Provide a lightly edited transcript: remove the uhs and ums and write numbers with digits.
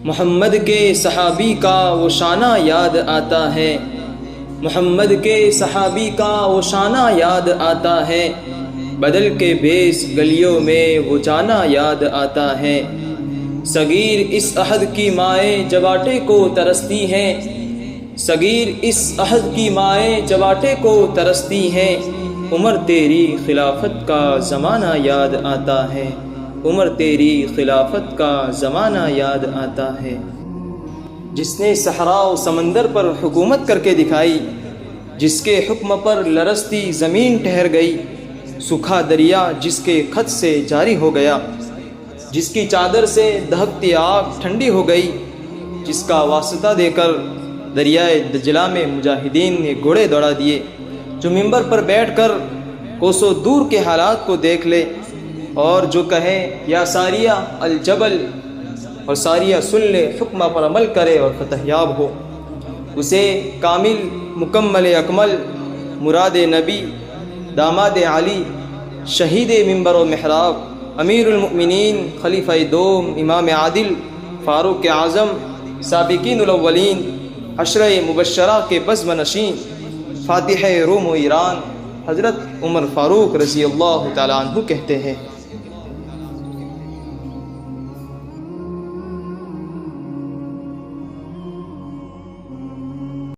محمد کے صحابی کا وہ شانہ یاد آتا ہے، محمد کے صحابی کا وہ شانہ یاد آتا ہے، بدل کے بیس گلیوں میں وہ جانا یاد آتا ہے۔ صغیر اس عہد کی مائیں جب آٹے کو ترستی ہیں، صغیر اس عہد کی مائیں جب آٹے کو ترستی ہیں، عمر تیری خلافت کا زمانہ یاد آتا ہے، عمر تیری خلافت کا زمانہ یاد آتا ہے۔ جس نے صحرا و سمندر پر حکومت کر کے دکھائی، جس کے حکم پر لرزتی زمین ٹھہر گئی، سوکھا دریا جس کے خط سے جاری ہو گیا، جس کی چادر سے دہکتی آگ ٹھنڈی ہو گئی، جس کا واسطہ دے کر دریائے دجلہ میں مجاہدین نے گھوڑے دوڑا دیے، جو منبر پر بیٹھ کر کوسوں دور کے حالات کو دیکھ لے اور جو کہے یا ساریہ الجبل، اور ساریہ سن لے، حکمہ پر عمل کرے اور فتح یاب ہو، اسے کامل مکمل اکمل مراد نبی، داماد علی، شہید منبر و محراب، امیر المؤمنین، خلیفہ دوم، امام عادل، فاروق اعظم، سابقین الاولین، عشرہ مبشرہ کے بزم نشین، فاتح روم و ایران، حضرت عمر فاروق رضی اللہ تعالیٰ عنہ کہتے ہیں۔